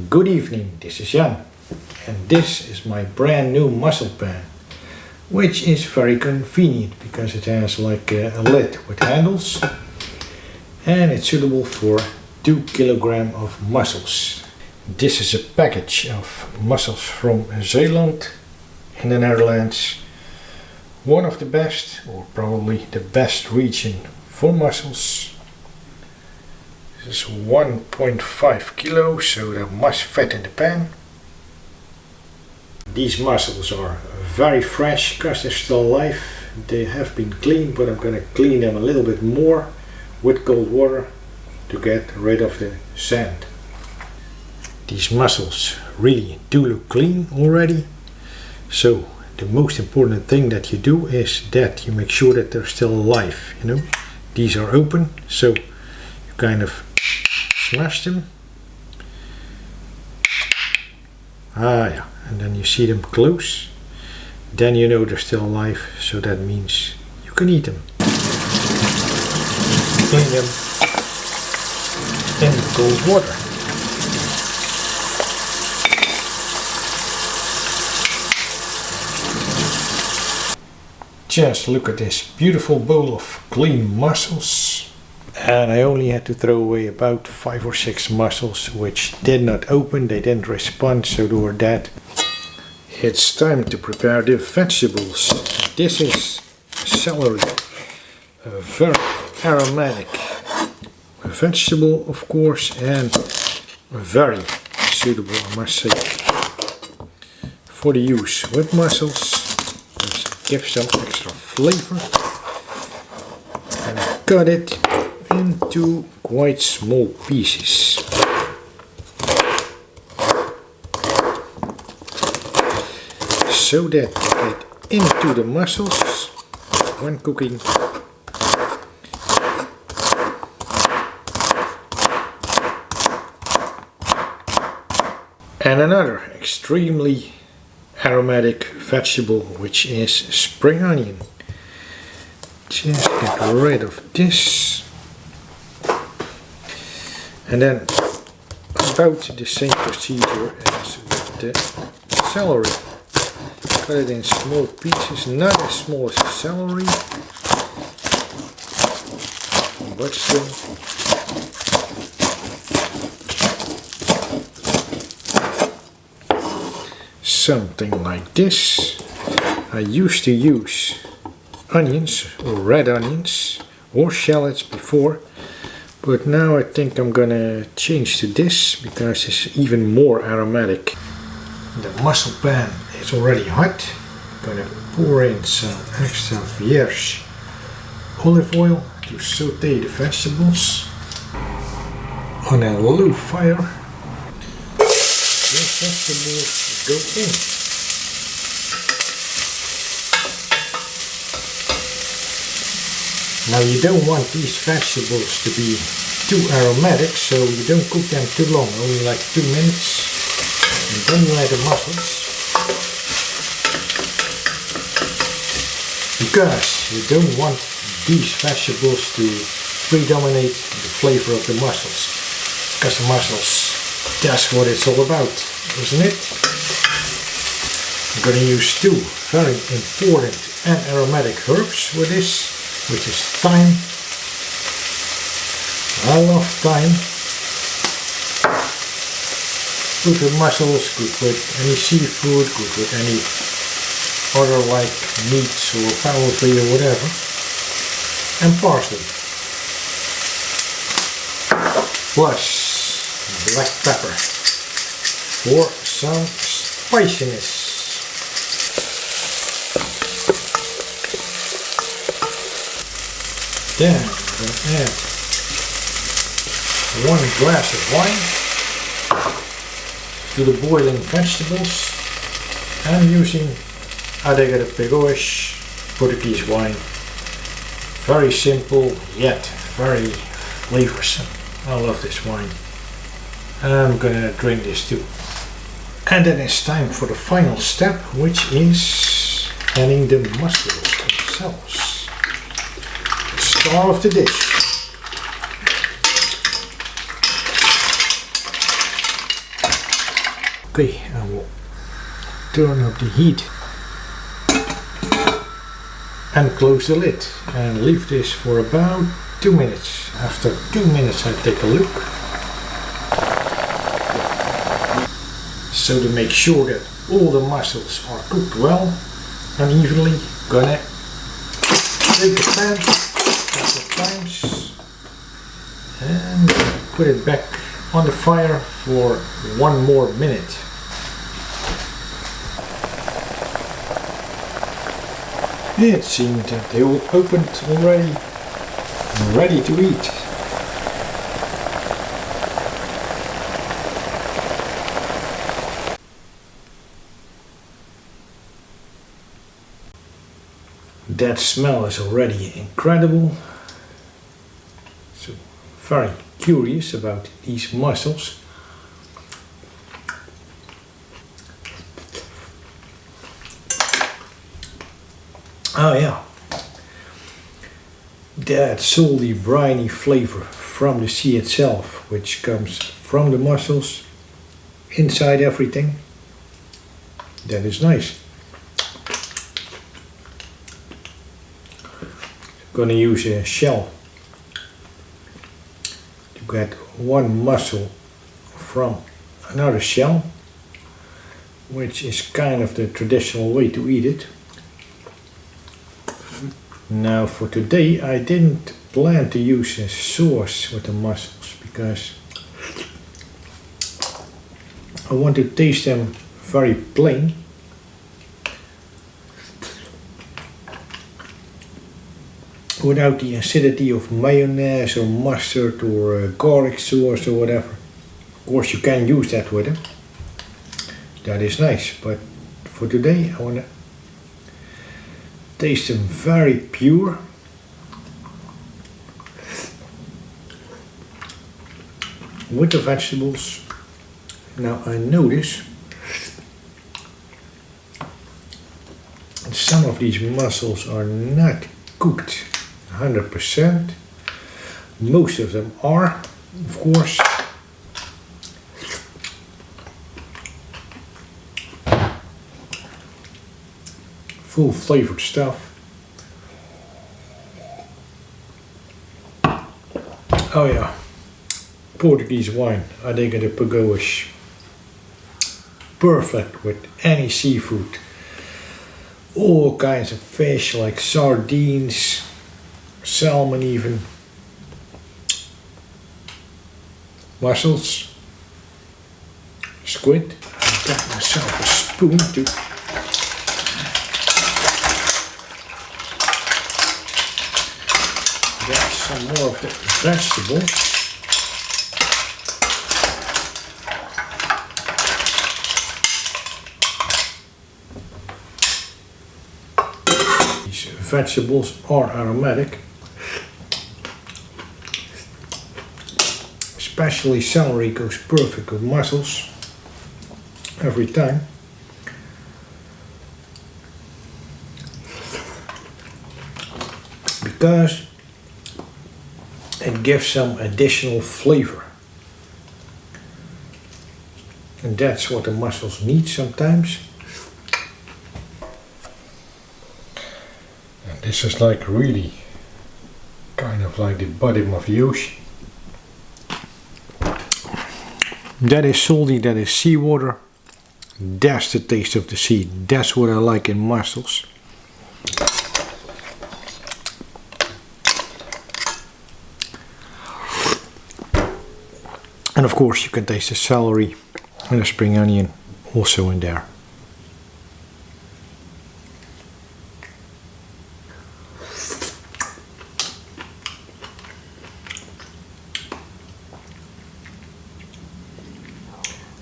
Good evening, this is Jan, and this is my brand new mussel pan, which is very convenient because it has like a lid with handles and it's suitable for 2 kilograms of mussels. This is a package of mussels from Zeeland in the Netherlands. One of the best, or probably the best region for mussels. This is 1.5 kilos, so they're much fat in the pan. These mussels are very fresh because they're still alive. They have been cleaned, but I'm going to clean them a little bit more with cold water to get rid of the sand. These mussels really do look clean already. So the most important thing that you do is that you make sure that they're still alive. You know, these are open, so you kind of smash them. Yeah, and then you see them close. Then you know they're still alive, so that means you can eat them. Clean them in cold water. Just look at this beautiful bowl of clean mussels. And I only had to throw away about 5 or 6 mussels which did not open, they didn't respond, so they were dead. It's time to prepare the vegetables. This is celery, a very aromatic vegetable of course, and very suitable, I must say, for the use with mussels. Give some extra flavor, and I cut it into quite small pieces. So that you get into the mussels when cooking. And another extremely aromatic vegetable, which is spring onion. Just get rid of this, and then about the same procedure as with the celery. Cut it in small pieces, not as small as the celery, but still. Something like this. I used to use onions or red onions or shallots before, but now I think I'm gonna change to this because it's even more aromatic. The mussel pan is already hot. I'm gonna pour in some extra vierge olive oil to saute the vegetables on a low fire. The vegetables go in. Now you don't want these vegetables to be too aromatic, so you don't cook them too long, only like 2 minutes. And then you add the mussels. Because you don't want these vegetables to predominate the flavor of the mussels. Because the mussels, that's what it's all about, isn't it? I'm going to use 2 very important and aromatic herbs with this, which is thyme. I love thyme. Good with mussels, good with any seafood, good with any other like meats or poultry or whatever. And parsley. Plus black pepper for some spiciness. Then I'm going to add 1 glass of wine to the boiling vegetables. I'm using Adega de Perroche Portuguese wine. Very simple yet very flavorsome. I love this wine. I'm going to drink this too. And then it's time for the final step, which is adding the mussels themselves. Star of the dish. Okay, I will turn up the heat and close the lid and leave this for about 2 minutes. After 2 minutes I take a look. So to make sure that all the mussels are cooked well and evenly, gonna take the pan a couple of times and put it back on the fire for 1 more minute. It seemed that they all opened already and ready to eat. That smell is already incredible. So very curious about these mussels. Oh yeah, that salty briny flavor from the sea itself, which comes from the mussels inside everything. That is nice. Gonna use a shell to get one mussel from another shell, which is kind of the traditional way to eat it. Now for today I didn't plan to use a sauce with the mussels because I want to taste them very plain. Without the acidity of mayonnaise or mustard or garlic sauce or whatever. Of course you can use that with it. That is nice, but for today I want to taste them very pure. With the vegetables. Now I notice some of these mussels are not cooked 100%. Most of them are, of course. Full flavored stuff. Oh yeah, Portuguese wine, I think it is perfect with any seafood. All kinds of fish like sardines, salmon even, mussels, squid. I got myself a spoon to get some more of the vegetables. These vegetables are aromatic. Especially celery goes perfect with mussels every time. Because it gives some additional flavor. And that's what the mussels need sometimes. And this is like really kind of like the bottom of the ocean. That is salty, that is seawater. That's the taste of the sea. That's what I like in mussels. And of course you can taste the celery and the spring onion also in there.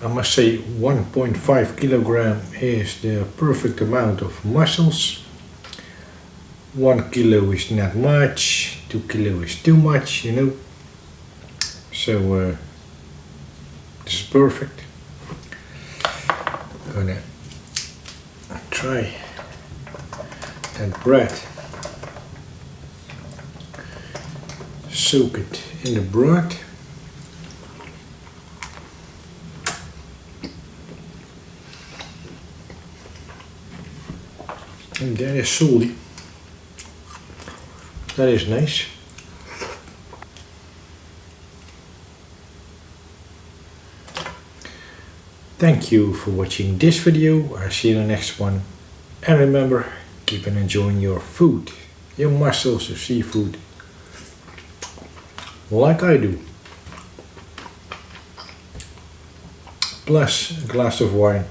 I must say 1.5 kilogram is the perfect amount of mussels. 1 kilo is not much, 2 kilo is too much, you know. So this is perfect. I'm gonna try that bread. Soak it in the broth. And that is salty. That is nice. Thank you for watching this video. I'll see you in the next one. And remember, keep on enjoying your food, your mussels, your seafood, like I do. Plus a glass of wine.